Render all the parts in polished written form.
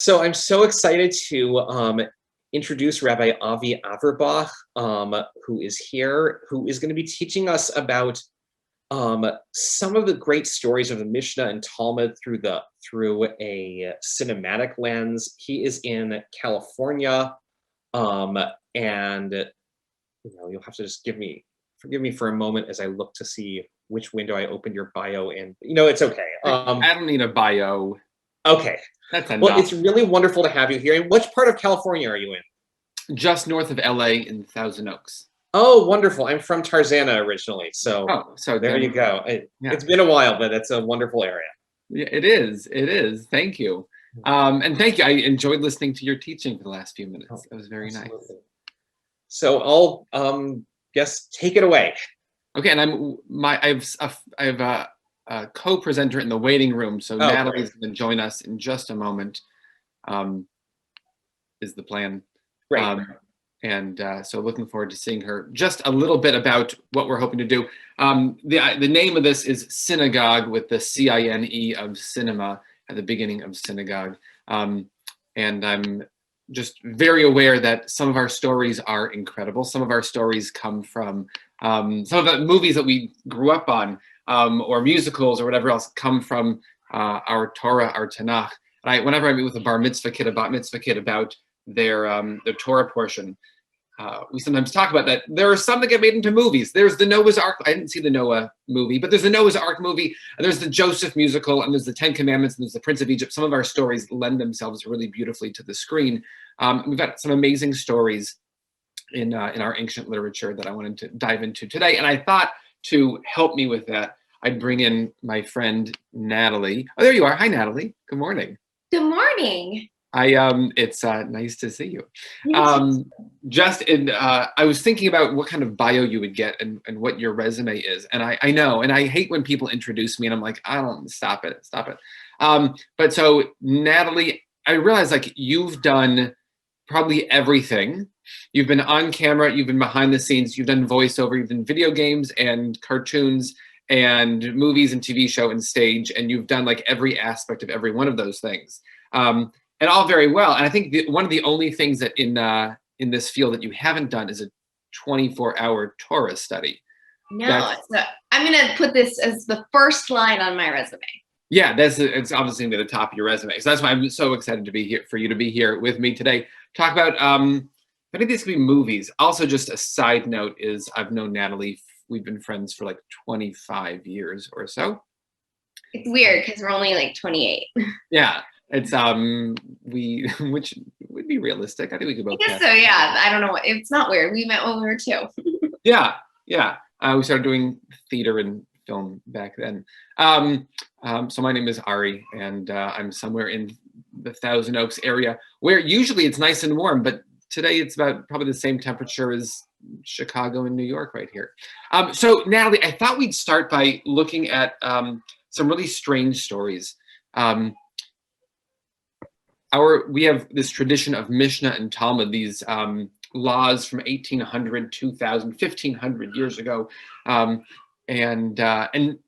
So I'm so excited to introduce Rabbi Avi Averbach, who is here, who is going to be teaching us about some of the great stories of the Mishnah and Talmud through a cinematic lens. He is in California, and you'll have to just forgive me for a moment as I look to see which window I opened your bio in. It's okay. I don't need a bio. Okay. That's enough. Well, it's really wonderful to have you here. And which part of California are you in? Just north of LA in Thousand Oaks. Oh, wonderful. I'm from Tarzana originally. So there you go. It's been a while, but it's a wonderful area. Yeah, it is. It is. Thank you. And thank you. I enjoyed listening to your teaching for the last few minutes. It was very nice. So I'll take it away. Okay, and I have a co-presenter in the waiting room, so Natalie's going to join us in just a moment. Is the plan? Right. So looking forward to seeing her. Just a little bit about what we're hoping to do. The name of this is Synagogue, with the C-I-N-E of cinema at the beginning of synagogue. And I'm just very aware that some of our stories are incredible. Some of our stories come from some of the movies that we grew up on, or musicals or whatever else, come from our Torah, our Tanakh. And whenever I meet with a bar mitzvah kid, a bat mitzvah kid about their Torah portion, we sometimes talk about that. There are some that get made into movies. There's the Noah's Ark. I didn't see the Noah movie, but there's the Noah's Ark movie, and there's the Joseph musical, and there's the Ten Commandments, and there's the Prince of Egypt. Some of our stories lend themselves really beautifully to the screen. We've got some amazing stories in our ancient literature that I wanted to dive into today. And I thought, to help me with that, I'd bring in my friend Natalie. Oh, there you are. Hi, Natalie. Good morning. Good morning. It's nice to see you. I was thinking about what kind of bio you would get and what your resume is. And I know, and I hate when people introduce me and I'm like, stop it. But so Natalie, I realize you've done probably everything. You've been on camera, you've been behind the scenes, you've done voiceover, you've done video games and cartoons and movies and TV show and stage, and you've done every aspect of every one of those things. And all very well. And I think one of the only things that in this field that you haven't done is a 24-hour Torah study. No, I'm going to put this as the first line on my resume. Yeah, it's obviously going to be the top of your resume. So that's why I'm so excited to be here, for you to be here with me today. Talk about, I think these could be movies. Also, just a side note is I've known Natalie, we've been friends for 25 years or so. It's weird because we're only 28. Yeah. It's which would be realistic. I think we could both. I guess so. Yeah. I don't know. It's not weird. We met when we were 2. Yeah. We started doing theater and film back then. So my name is Ari, and I'm somewhere in the Thousand Oaks area, where usually it's nice and warm, but today it's about probably the same temperature as Chicago and New York right here. So Natalie, I thought we'd start by looking at some really strange stories. We have this tradition of Mishnah and Talmud, these laws from 1800, 2000, 1500 years ago. And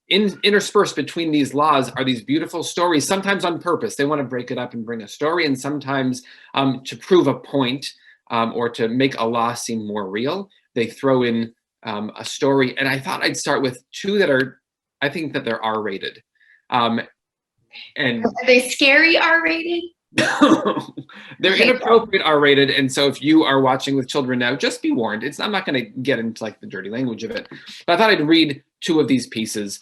interspersed between these laws are these beautiful stories, sometimes on purpose. They want to break it up and bring a story, and sometimes to prove a point or to make a law seem more real, they throw in a story. And I thought I'd start with 2 that I think that they're R-rated. And are they scary R-rated? They're inappropriate R-rated, and so if you are watching with children now, just be warned. I'm not going to get into the dirty language of it, but I thought I'd read 2 of these pieces.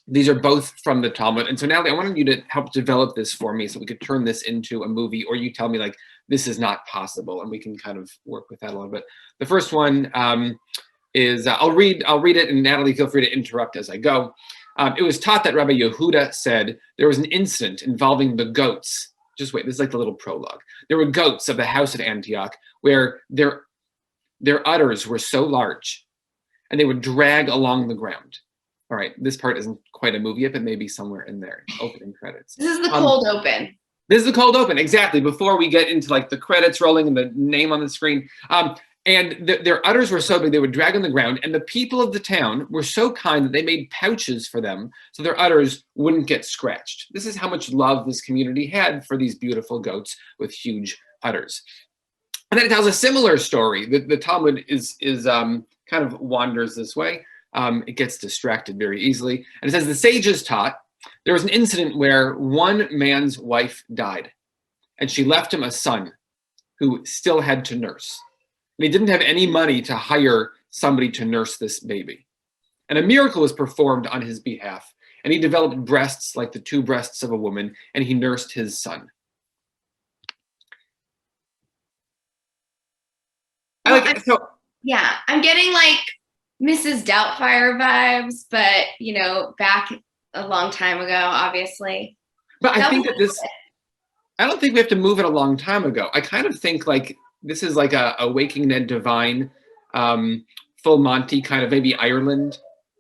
These are both from the Talmud, and so Natalie, I wanted you to help develop this for me so we could turn this into a movie, or you tell me this is not possible, and we can kind of work with that a little bit. The first one is I'll read it, and Natalie, feel free to interrupt as I go. It was taught that Rabbi Yehuda said there was an incident involving the goats. Just wait, this is the little prologue. There were goats of the house of Antioch where their udders were so large and they would drag along the ground. All right, this part isn't quite a movie yet, but maybe somewhere in there. Opening credits. This is the cold open. This is the cold open, exactly. Before we get into the credits rolling and the name on the screen. And their udders were so big, they would drag on the ground. And the people of the town were so kind that they made pouches for them so their udders wouldn't get scratched. This is how much love this community had for these beautiful goats with huge udders. And then it tells a similar story. The Talmud kind of wanders this way. It gets distracted very easily. And it says, the sages taught, there was an incident where one man's wife died, and she left him a son who still had to nurse. And he didn't have any money to hire somebody to nurse this baby. And a miracle was performed on his behalf. And he developed breasts like the two breasts of a woman, and he nursed his son. Yeah, I'm getting like Mrs. Doubtfire vibes, but you know, back a long time ago, obviously. But I think that I don't think we have to move it a long time ago. I kind of think like this is like a Waking Ned Divine, Full Monty kind of, maybe Ireland.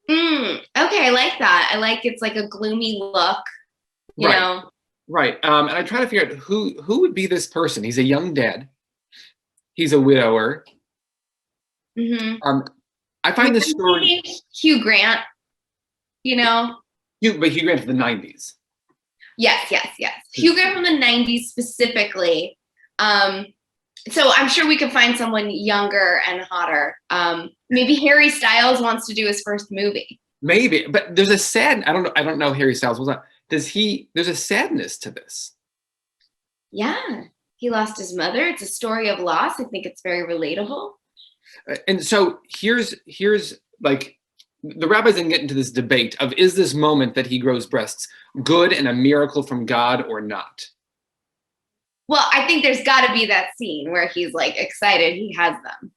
Okay, I like that. I like it's like a gloomy look, you know. Right. And I try to figure out who would be this person. He's a young dad. He's a widower. I find this story. Hugh Grant, you know. But Hugh Grant from the 90s. Yes. Hugh Grant from the 90s specifically. So I'm sure we could find someone younger and hotter. Maybe Harry Styles wants to do his first movie. Maybe, but there's a sad. I don't know Harry Styles. There's a sadness to this. Yeah, he lost his mother. It's a story of loss. I think it's very relatable. And so here's like the rabbis then get into this debate of, is this moment that he grows breasts good and a miracle from God or not? Well, I think there's got to be that scene where he's like excited he has them.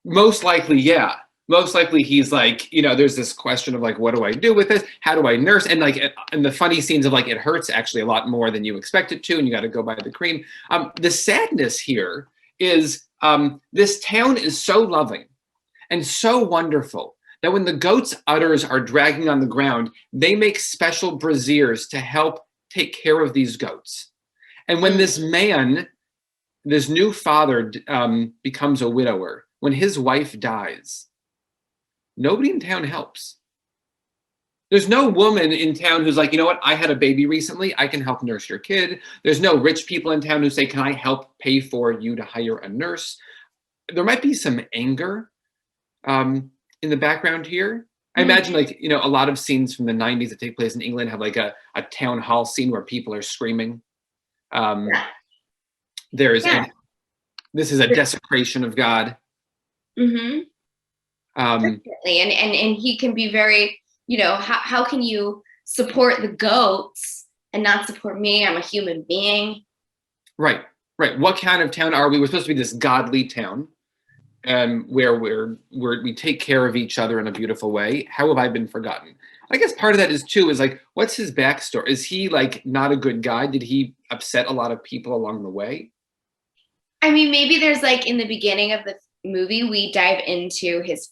Most likely, yeah. Most likely he's like, you know, there's this question of like, what do I do with this? How do I nurse? And like, and the funny scenes of like, it hurts actually a lot more than you expect it to, and you got to go buy the cream. The sadness here is this town is so loving and so wonderful that when the goats' udders are dragging on the ground, they make special braziers to help take care of these goats. And when this man, this new father becomes a widower, when his wife dies, nobody in town helps. There's no woman in town who's like, you know what, I had a baby recently, I can help nurse your kid. There's no rich people in town who say, can I help pay for you to hire a nurse? There might be some anger in the background here. I imagine like, you know, a lot of scenes from the 90s that take place in England have like a town hall scene where people are screaming. This is a desecration of God. Definitely. And he can be very, you know, how can you support the goats and not support me? I'm a human being. Right. What kind of town are we? We're supposed to be this godly town, where we take care of each other in a beautiful way. How have I been forgotten? I guess part of that is like, what's his backstory? Is he like not a good guy? Did he upset a lot of people along the way? I mean, maybe there's like in the beginning of the movie, we dive into his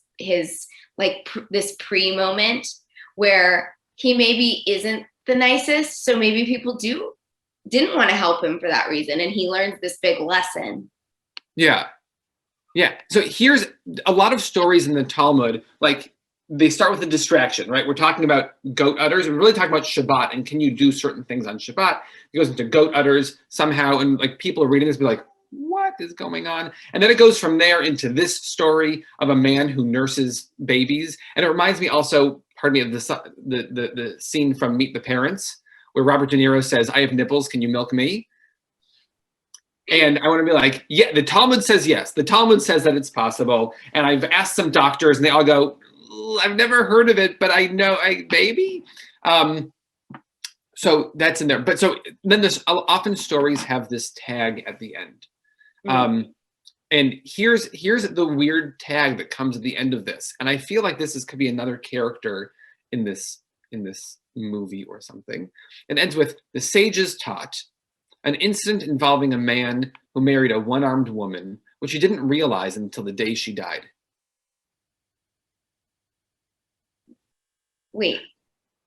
like this pre-moment where he maybe isn't the nicest. So maybe people didn't want to help him for that reason. And he learns this big lesson. Yeah. So here's a lot of stories in the Talmud, like they start with a distraction, right? We're talking about goat udders. We're really talking about Shabbat and can you do certain things on Shabbat? It goes into goat udders somehow. And like people are reading this, be like, what is going on? And then it goes from there into this story of a man who nurses babies. And it reminds me also, pardon me, of the scene from Meet the Parents, where Robert De Niro says, I have nipples, can you milk me? And I want to be like, yeah, the Talmud says yes. The Talmud says that it's possible. And I've asked some doctors and they all go, I've never heard of it, but I know, maybe. So that's in there. But so then this often stories have this tag at the end. And here's the weird tag that comes at the end of this. And I feel like could be another character in this movie or something. It ends with, the sages taught, an incident involving a man who married a one-armed woman, which he didn't realize until the day she died. Wait.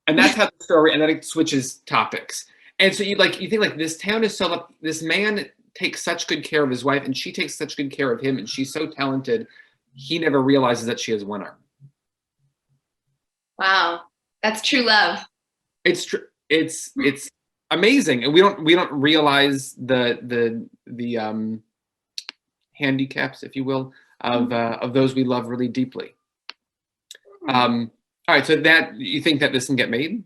And that's how the story, and then it switches topics. And so you think like this town is so, this man takes such good care of his wife, and she takes such good care of him, and she's so talented, he never realizes that she has one arm. Wow, that's true love. It's true. It's amazing, and we don't realize the handicaps, if you will, of those we love really deeply. All right, so that you think that this can get made?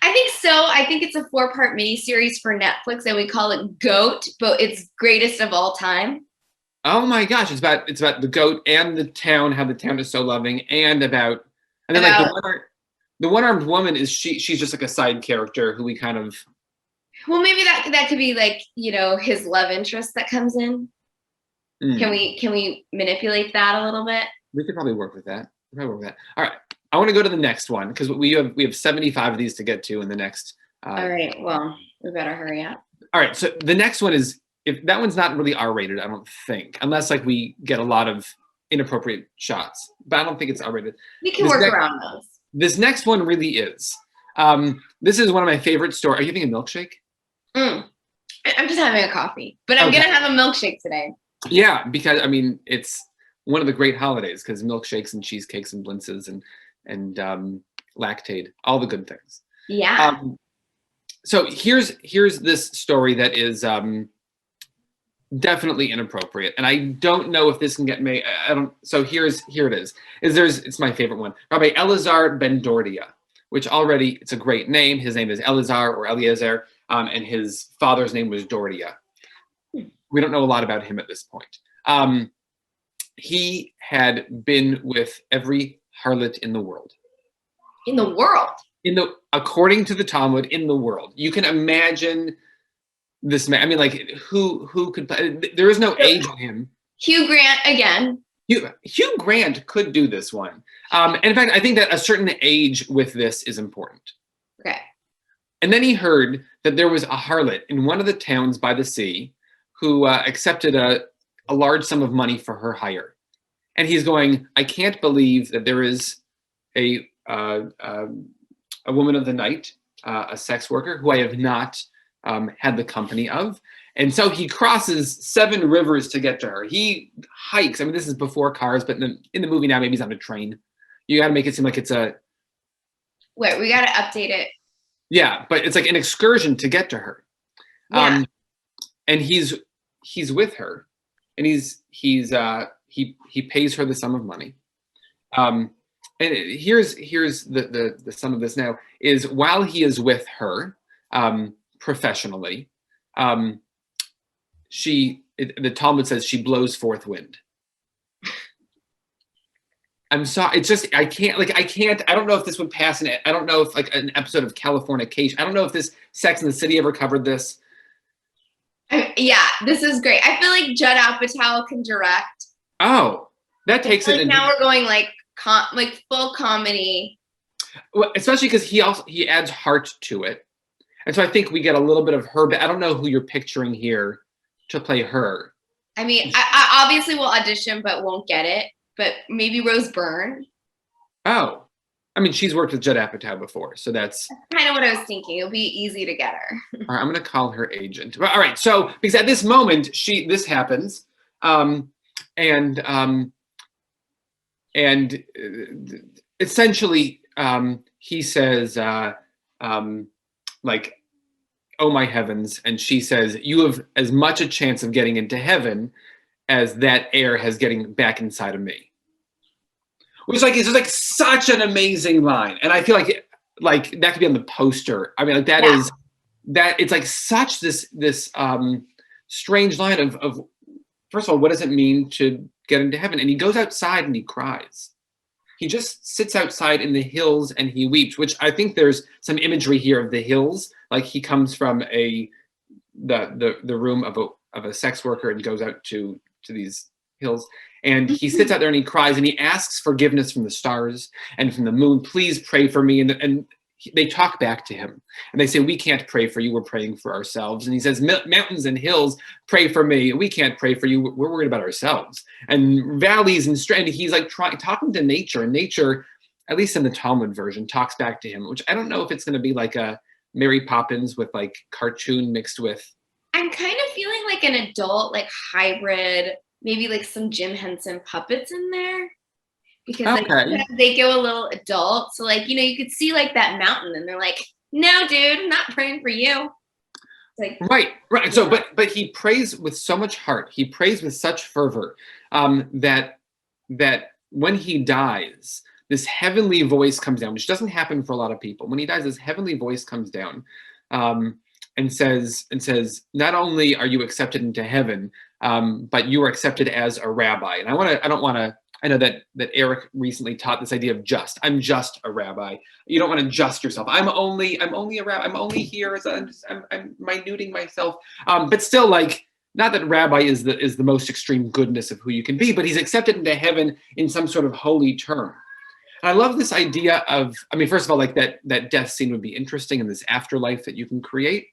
I think so. I think it's a 4-part miniseries for Netflix, and we call it GOAT, but it's greatest of all time. Oh my gosh, it's about the goat and the town, how the town is so loving, and then like the one-armed woman is she's just like a side character who we kind of. Well, maybe that could be like, his love interest that comes in. Can we manipulate that a little bit? We could probably work with that. All right, I want to go to the next one because we have 75 of these to get to in the next. All right, well, we better hurry up. All right, so the next one is, if that one's not really R-rated, I don't think, unless like we get a lot of inappropriate shots, but I don't think it's R-rated. We can work around those. This next one really is. This is one of my favorite stories. Are you having a milkshake? I'm just having a coffee, but I'm gonna have a milkshake today. Yeah, because I mean it's one of the great holidays because milkshakes and cheesecakes and blintzes and lactate, all the good things. Yeah. So here's this story that is definitely inappropriate, and I don't know if this can get made. So here it is. It's my favorite one. Rabbi Eleazar Bendoria, which already it's a great name. His name is Eleazar or Eleazar, and his father's name was Doria. We don't know a lot about him at this point. He had been with every harlot in the world. In the world? According to the Talmud, in the world. You can imagine this man. I mean, like, who could play? There is no age on him. Hugh Grant again. Hugh Grant could do this one. And in fact, I think that a certain age with this is important. Okay. And then he heard that there was a harlot in one of the towns by the sea who accepted a large sum of money for her hire. And he's going, I can't believe that there is a woman of the night, a sex worker who I have not had the company of. And so he crosses 7 rivers to get to her. He hikes. I mean, this is before cars, but in the movie now, maybe he's on a train. You got to make it seem like it's a. Wait, we got to update it. Yeah, but it's like an excursion to get to her. Yeah. And he's with her, and he pays her the sum of money. And here's the sum of this now is while he is with her professionally, the Talmud says she blows forth wind. I'm sorry. It's just I can't. I don't know if this would pass. I don't know if like an episode of Californication. I don't know if this Sex and the City ever covered this. Yeah, this is great. I feel like Judd Apatow can direct. Oh, that takes it. Now we're going like full comedy. Well, especially because he adds heart to it, and so I think we get a little bit of her. But I don't know who you're picturing here to play her. I mean, I obviously will audition, but won't get it. But maybe Rose Byrne. Oh, I mean, she's worked with Judd Apatow before, so that's kind of what I was thinking. It'll be easy to get her. All right, I'm going to call her agent. All right, so because at this moment this happens, and essentially he says like, "Oh my heavens," and she says, "You have as much a chance of getting into heaven as that air has getting back inside of me." Which is like such an amazing line, and I feel like that could be on the poster. I mean, like that is that it's like such this strange line of first of all, what does it mean to get into heaven? And he goes outside and he cries. He just sits outside in the hills and he weeps, which I think there's some imagery here of the hills, like he comes from the room of a sex worker and goes out to these hills. And he sits out there and he cries and he asks forgiveness from the stars and from the moon. Please pray for me. And they talk back to him and they say, we can't pray for you. We're praying for ourselves. And he says, mountains and hills, pray for me. We can't pray for you. We're worried about ourselves. And valleys and he's like talking to nature, and nature, at least in the Talmud version, talks back to him, which I don't know if it's going to be like a Mary Poppins with like cartoon mixed with I'm kind of feeling like an adult, like hybrid, maybe like some Jim Henson puppets in there because like Okay. they go a little adult. So like, you could see like that mountain and they're like, no, dude, I'm not praying for you. It's like, Right. So, but he prays with so much heart. He prays with such fervor that when he dies, this heavenly voice comes down, which doesn't happen for a lot of people. When he dies, this heavenly voice comes down and says, not only are you accepted into heaven, but you are accepted as a rabbi. And I know that Eric recently taught this idea of just. I'm just a rabbi. You don't want to just yourself. I'm only a rabbi. I'm only here as I'm minuting myself. But still, like, not that rabbi is the most extreme goodness of who you can be, but he's accepted into heaven in some sort of holy term. And I love this idea of, I mean, first of all, like that death scene would be interesting in this afterlife that you can create.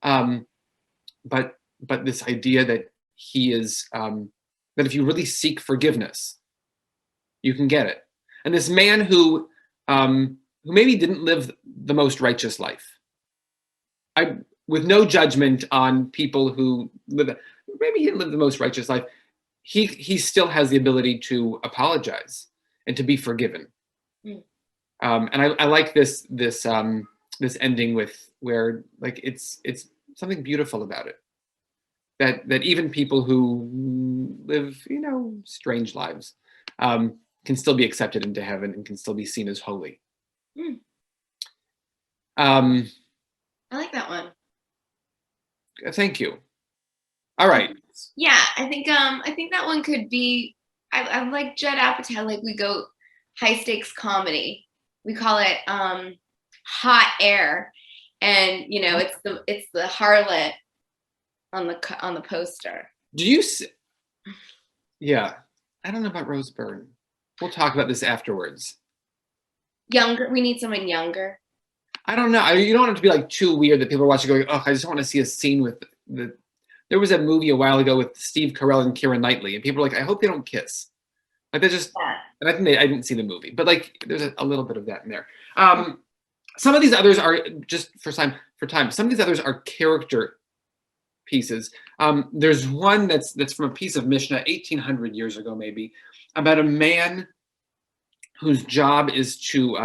But this idea that he is, that if you really seek forgiveness, you can get it. And this man who maybe didn't live the most righteous life, with no judgment on people who live, maybe he didn't live the most righteous life, he still has the ability to apologize and to be forgiven. And I like this ending where like it's something beautiful about it. That even people who live, strange lives, can still be accepted into heaven and can still be seen as holy. I like that one. Thank you. All right. Yeah, I think that one could be. I like Judd Apatow. Like we go high stakes comedy. We call it hot air, and it's the harlot on the poster. Do you? Yeah, I don't know about Rose Byrne. We'll talk about this afterwards. Younger. We need someone younger. I don't know. You don't want it to be like too weird that people are watching going, oh, I just want to see a scene with the. There was a movie a while ago with Steve Carell and Keira Knightley, and people are like, I hope they don't kiss. Like they just, and I think I didn't see the movie, but like there's a little bit of that in there. Some of these others are just for time. Some of these others are character pieces. There's one that's from a piece of Mishnah 1800 years ago, maybe, about a man whose job is to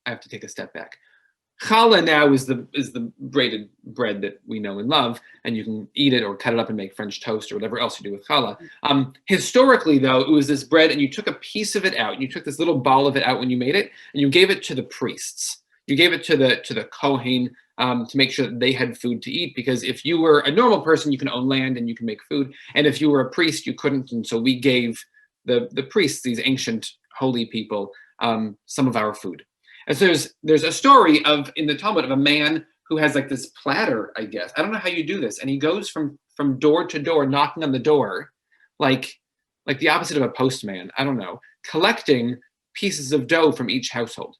I have to take a step back. Challah now is the braided bread that we know and love, and you can eat it or cut it up and make French toast or whatever else you do with challah. Historically, though, it was this bread, and you took a piece of it out, and you took this little ball of it out when you made it, and you gave it to the priests. You gave it to the Kohen to make sure that they had food to eat, because if you were a normal person, you can own land and you can make food, and if you were a priest, you couldn't, and so we gave the priests, these ancient holy people, some of our food. And so there's a story in the Talmud of a man who has like this platter, I guess. I don't know how you do this. And he goes from door to door, knocking on the door, like the opposite of a postman, I don't know, collecting pieces of dough from each household.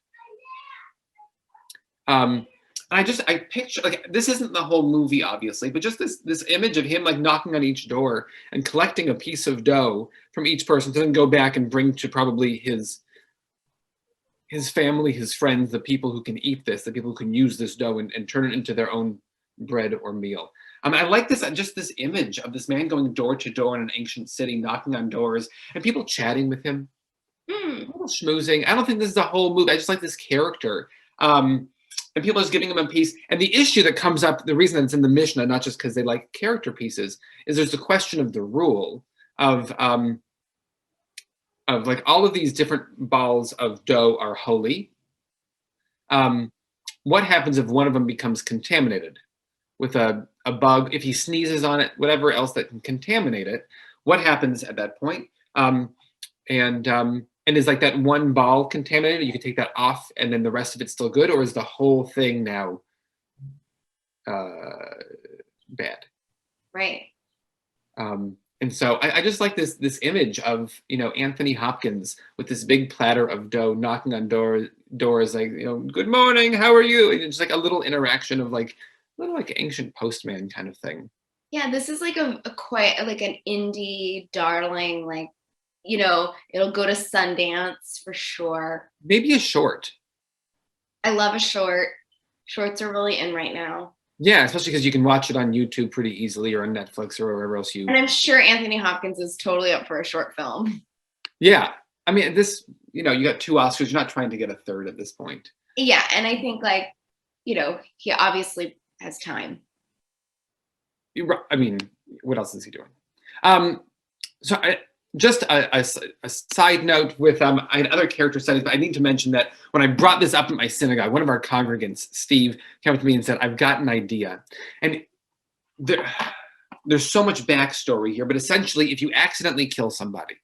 And I picture, like, this isn't the whole movie, obviously, but just this image of him like knocking on each door and collecting a piece of dough from each person to then go back and bring to probably his family, his friends, the people who can eat this, the people who can use this dough and turn it into their own bread or meal. I like this image of this man going door to door in an ancient city, knocking on doors, and people chatting with him, people schmoozing. I don't think this is a whole movie. I just like this character. And people are just giving him a piece. And the issue that comes up, the reason it's in the Mishnah, not just because they like character pieces, is there's the question of the rule of like all of these different balls of dough are holy. What happens if one of them becomes contaminated with a bug? If he sneezes on it, whatever else that can contaminate it, what happens at that point? And is like that one ball contaminated? You can take that off and then the rest of it's still good? Or is the whole thing now bad? Right. And so I just like this image of, Anthony Hopkins with this big platter of dough knocking on doors like, good morning, how are you? And it's like a little interaction of like ancient postman kind of thing. Yeah, this is like a quite like an indie darling, like, it'll go to Sundance for sure. Maybe a short. I love a short. Shorts are really in right now. Yeah, especially because you can watch it on YouTube pretty easily or on Netflix or wherever else you. And I'm sure Anthony Hopkins is totally up for a short film. Yeah. I mean, this, you got 2 Oscars. You're not trying to get a third at this point. Yeah. And I think he obviously has time. I mean, what else is he doing? So just a side note with I had other character studies, but I need to mention that when I brought this up at my synagogue, one of our congregants, Steve, came up to me and said, I've got an idea. And there's so much backstory here, but essentially, if you accidentally kill somebody,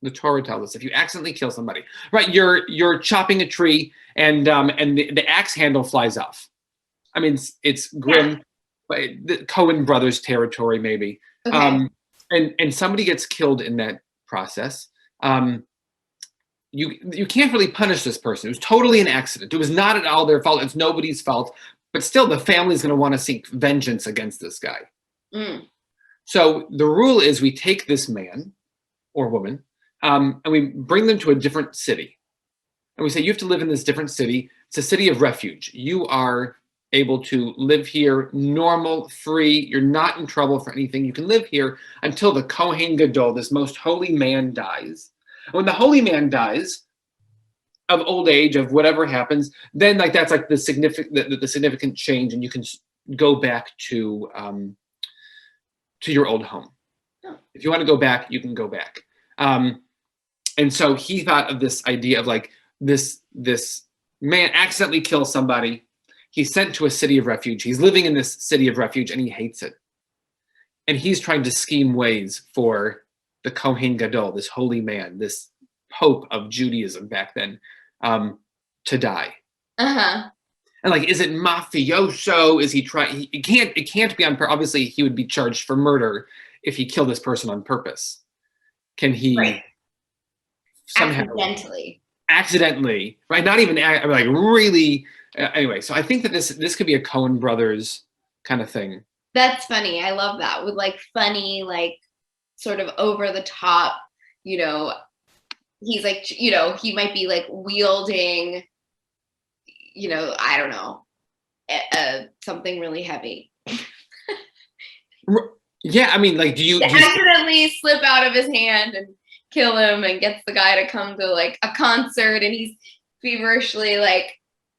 the Torah tells us, if you accidentally kill somebody, right, you're chopping a tree and the axe handle flies off. I mean, it's grim. Yeah. But the Coen brothers territory, maybe. Okay. And somebody gets killed in that process. You can't really punish this person. It was totally an accident. It was not at all their fault. It's nobody's fault. But still, the family's going to want to seek vengeance against this guy. Mm. So the rule is we take this man or woman and we bring them to a different city. And we say, you have to live in this different city. It's a city of refuge. You are able to live here normal, free. You're not in trouble for anything. You can live here until the Kohen Gadol, this most holy man, dies. When the holy man dies, of old age, of whatever happens, then that's like the significant change, and you can go back to your old home. Oh. If you want to go back, you can go back. And so he thought of this idea of this man accidentally kills somebody. He's sent to a city of refuge. He's living in this city of refuge and he hates it. And he's trying to scheme ways for the Kohen Gadol, this holy man, this Pope of Judaism back then, to die. Uh-huh. And is it mafioso? Is he trying? It can't be on purpose. Obviously, he would be charged for murder if he killed this person on purpose. Can he somehow accidentally, right? Not even really. Anyway, so I think that this could be a Coen brothers kind of thing. That's funny. I love that. With funny, sort of over the top, he's he might be wielding, I don't know, something really heavy. Yeah, I mean, do you accidentally slip out of his hand and kill him and gets the guy to come to a concert and he's feverishly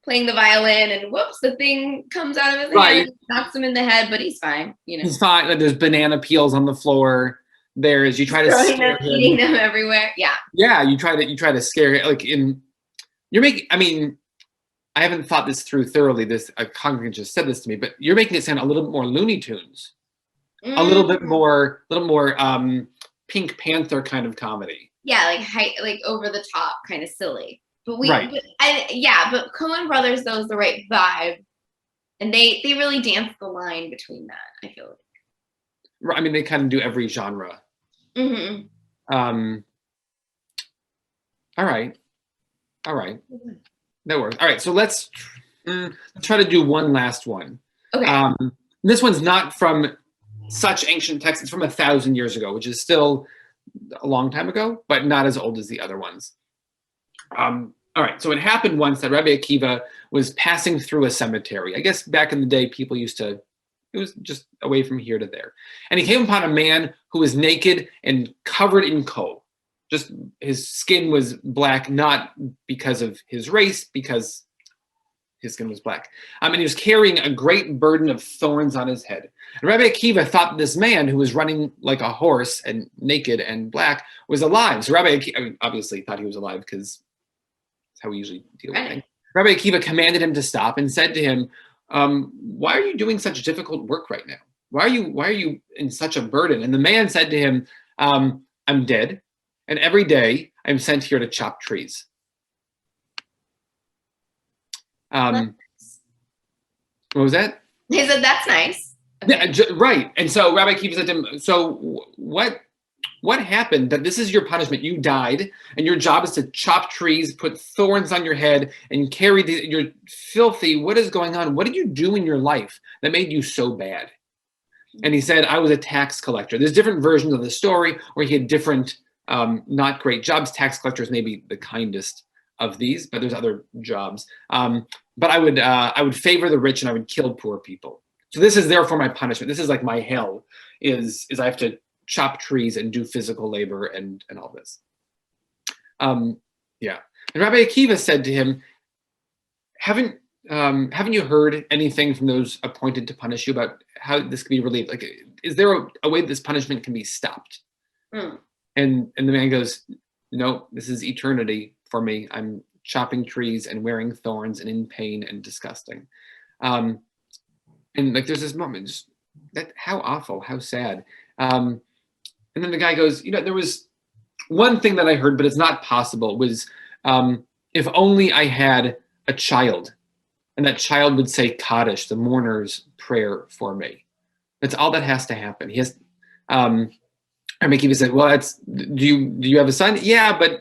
playing the violin and whoops, the thing comes out of his hand and knocks him in the head, but he's fine. He's fine. There's banana peels on the floor. You try to scare him. Eating them everywhere. Yeah. Yeah, you try to scare him. I haven't thought this through thoroughly. A congregant just said this to me, but you're making it sound a little bit more Looney Tunes. A little bit more Pink Panther kind of comedy. Yeah, over the top, kind of silly. But but Coen brothers, though, is the right vibe, and they really dance the line between that. I feel like. Right. I mean, they kind of do every genre. Mm-hmm. All right. That works. All right. So let's try to do one last one. Okay. This one's not from such ancient texts. It's from 1,000 years ago, which is still a long time ago, but not as old as the other ones. All right, so it happened once that Rabbi Akiva was passing through a cemetery. I guess back in the day, people it was just away from here to there. And he came upon a man who was naked and covered in coal. Just his skin was black, not because of his race, because his skin was black. And he was carrying a great burden of thorns on his head. And Rabbi Akiva thought that this man who was running like a horse and naked and black was alive. So Rabbi Akiva obviously thought he was alive because that's how we usually deal with things. Rabbi Akiva commanded him to stop and said to him, why are you doing such difficult work right now? Why are you in such a burden? And the man said to him, I'm dead, and every day I'm sent here to chop trees. What was that? He said, that's nice. Okay. Yeah, right. And so Rabbi Akiva said to him, so what happened that this is your punishment? You died, and your job is to chop trees, put thorns on your head, and carry you're filthy. What is going on? What did you do in your life that made you so bad? And he said, I was a tax collector. There's different versions of the story where he had different not great jobs. Tax collectors may be the kindest of these, but there's other jobs. But I would favor the rich and I would kill poor people. So this is therefore my punishment. This is like my hell, is I have to chop trees and do physical labor and all this. Yeah. And Rabbi Akiva said to him, haven't you heard anything from those appointed to punish you about how this can be relieved? Like, is there a way this punishment can be stopped? Mm. And the man goes, no, this is eternity for me. I'm chopping trees and wearing thorns and in pain and disgusting. And like, there's this moment, just that, how awful, how sad. And then the guy goes, there was one thing that I heard, but it's not possible, was if only I had a child, and that child would say Kaddish, the mourner's prayer for me. That's all that has to happen. He has, I make even say, well, do you have a son? Yeah, but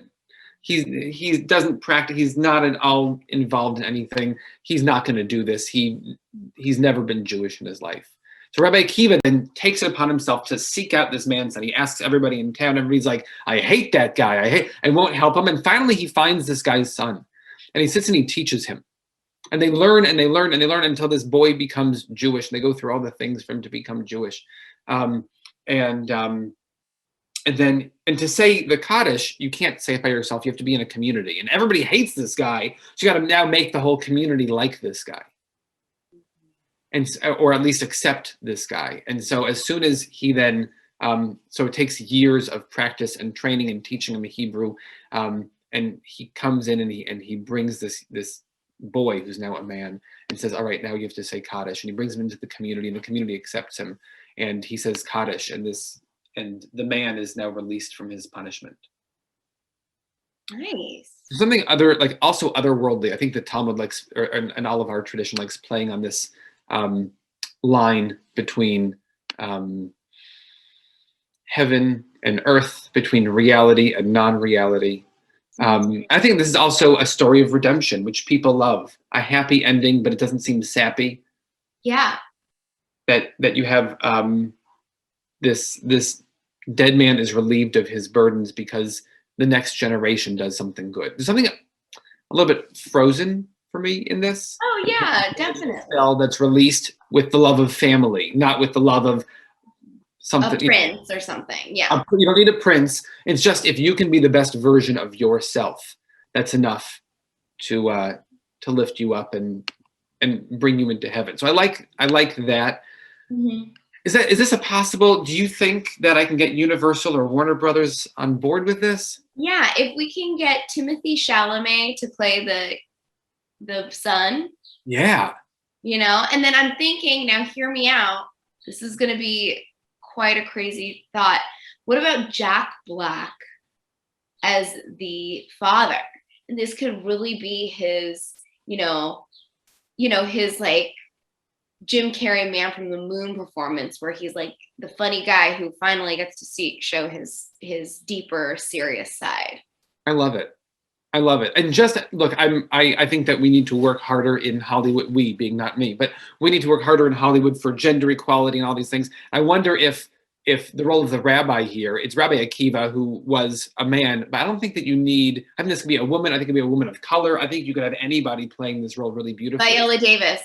he doesn't practice. He's not at all involved in anything. He's not going to do this. He's never been Jewish in his life. So Rabbi Akiva then takes it upon himself to seek out this man's son. He asks everybody in town. Everybody's like, I hate that guy. I won't help him. And finally, he finds this guy's son, and he sits and he teaches him. And they learn and they learn and they learn until this boy becomes Jewish. And they go through all the things for him to become Jewish. And to say the Kaddish, you can't say it by yourself. You have to be in a community. And everybody hates this guy. So you got to now make the whole community like this guy. And or at least accept this guy. And so as soon as he then, so it takes years of practice and training and teaching him Hebrew. And he comes in and he brings this boy who's now a man and says, all right, now you have to say Kaddish. And he brings him into the community, and the community accepts him. And he says Kaddish, and the man is now released from his punishment. Nice. Something other, like also otherworldly. I think the Talmud likes, and all of our tradition likes playing on this line between heaven and earth, between reality and non-reality. I think this is also a story of redemption, which people love. A happy ending, but it doesn't seem sappy. Yeah. That you have this dead man is relieved of his burdens because the next generation does something good. There's something a little bit Frozen for me in this. Oh yeah, definitely. Spell that's released with the love of family, not with the love of something. A prince or something. Yeah. You don't need a prince. It's just if you can be the best version of yourself, that's enough to lift you up and bring you into heaven. So I like that. Mm-hmm. Is this a possible? Do you think that I can get Universal or Warner Brothers on board with this? Yeah, if we can get Timothée Chalamet to play the son. Yeah. And then I'm thinking, now hear me out. This is going to be quite a crazy thought. What about Jack Black as the father? And this could really be his, his like Jim Carrey Man from the Moon performance, where he's like the funny guy who finally gets to show his deeper, serious side. I love it. And just look, I think that we need to work harder in Hollywood, we being not me, but we need to work harder in Hollywood for gender equality and all these things. I wonder if the role of the rabbi here, it's Rabbi Akiva, who was a man, but I don't think that you need, I think this could be a woman. I think it could be a woman of color. I think you could have anybody playing this role really beautifully. Viola Davis.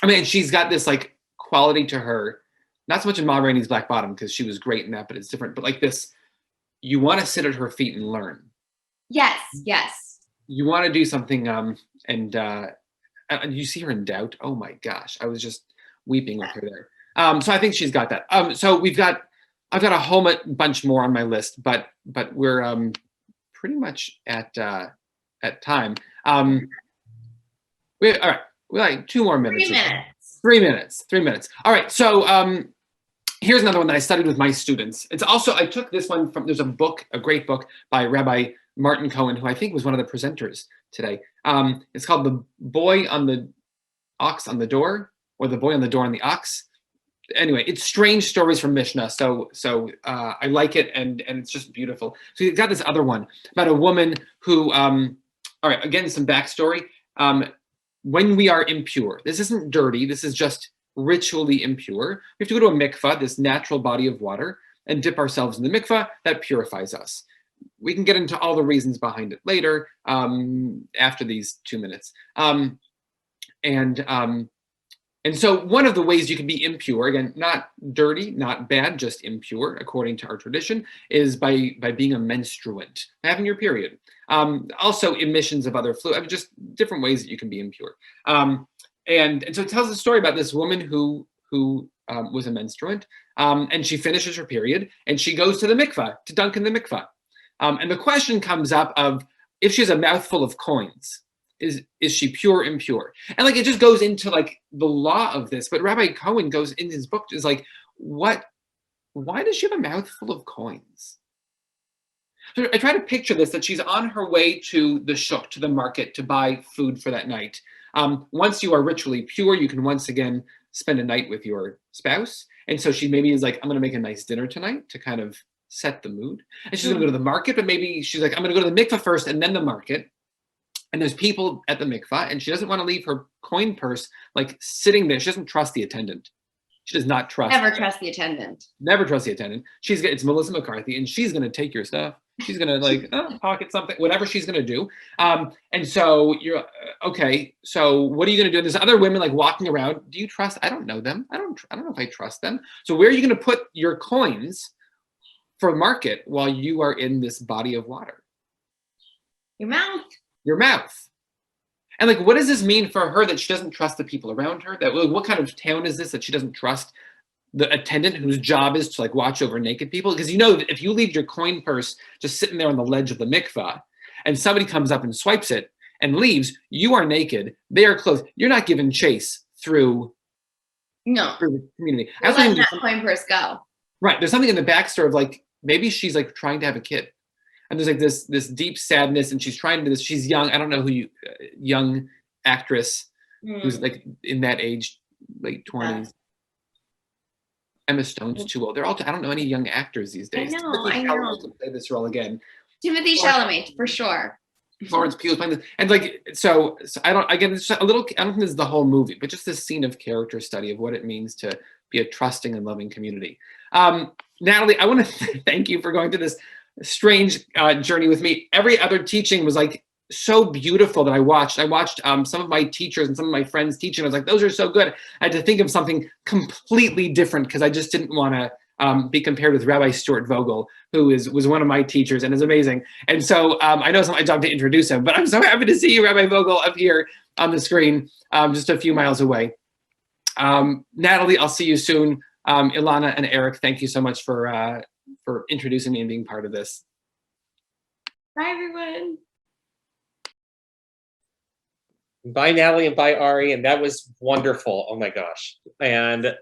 I mean, she's got this like quality to her, not so much in Ma Rainey's Black Bottom, because she was great in that, but it's different. But like this, you want to sit at her feet and learn. Yes. You want to do something, and you see her in Doubt. Oh my gosh, I was just weeping with her there. So I think she's got that. So I've got a whole bunch more on my list, but we're pretty much at time. All right, we like 2 more minutes. 3 minutes. 3 minutes. All right, so here's another one that I studied with my students. It's also, I took this one from, there's a great book by Rabbi Martin Cohen, who I think was one of the presenters today. It's called The Boy on the Ox on the Door, or The Boy on the Door on the Ox. Anyway, it's strange stories from Mishnah, so I like it, and it's just beautiful. So you've got this other one about a woman who, all right, again, some backstory. When we are impure, this isn't dirty, this is just ritually impure. We have to go to a mikvah, this natural body of water, and dip ourselves in the mikvah. That purifies us. We can get into all the reasons behind it later, after these 2 minutes. And so one of the ways you can be impure, again, not dirty, not bad, just impure, according to our tradition, is by being a menstruant, having your period. Also emissions of other fluid, I mean, just different ways that you can be impure. And so it tells a story about this woman who was a menstruant, and she finishes her period, and she goes to the mikvah, to dunk in the mikvah. And the question comes up of, if she has a mouthful of coins, is she pure or impure? And like, it just goes into like the law of this. But Rabbi Cohen goes in his book, is like, why does she have a mouthful of coins? So I try to picture this, that she's on her way to the shuk, to the market, to buy food for that night. Once you are ritually pure, you can once again spend a night with your spouse. And so she maybe is like, I'm gonna make a nice dinner tonight to kind of set the mood. And she's gonna go to the market, but maybe she's like, I'm gonna go to the mikvah first and then the market. And there's people at the mikvah, and she doesn't want to leave her coin purse like sitting there. She doesn't trust the attendant. She does not trust. Never trust the attendant. Never trust the attendant. It's Melissa McCarthy, and she's going to take your stuff. She's going to like pocket something, whatever she's going to do. And so you're okay. So what are you going to do? There's other women like walking around. Do you trust? I don't know them. I don't know if I trust them. So where are you going to put your coins for market while you are in this body of water? Your mouth. Your mouth. And like, what does this mean for her that she doesn't trust the people around her? That what kind of town is this that she doesn't trust the attendant whose job is to like watch over naked people? Because you know that if you leave your coin purse just sitting there on the ledge of the mikvah and somebody comes up and swipes it and leaves, you are naked, they are clothed. You're not given chase through the community. We'll let that coin purse go. Right. There's something in the backstory of like, maybe she's like trying to have a kid. And there's like this deep sadness, and she's trying to do this. She's young. I don't know who young actress who's like in that age, late 20s. Emma Stone's too old. They're all. I don't know any young actors these days. I know. To play this role again. Timothy Chalamet for sure. Florence Pugh's playing this, and like so I don't. Again, it's a little. I don't think this is the whole movie, but just this scene of character study of what it means to be a trusting and loving community. Natalie, I want to thank you for going through this strange journey with me. Every other teaching was like so beautiful that I watched some of my teachers and some of my friends teaching. I was like, those are so good. I had to think of something completely different because I just didn't want to be compared with Rabbi Stuart Vogel, who was one of my teachers and is amazing. And so I know it's not my job to introduce him, but I'm so happy to see you, Rabbi Vogel, up here on the screen, just a few miles away. Natalie, I'll see you soon. Ilana and Eric, thank you so much for introducing me and being part of this. Bye, everyone. Bye, Natalie, and bye, Ari. And that was wonderful. Oh my gosh. And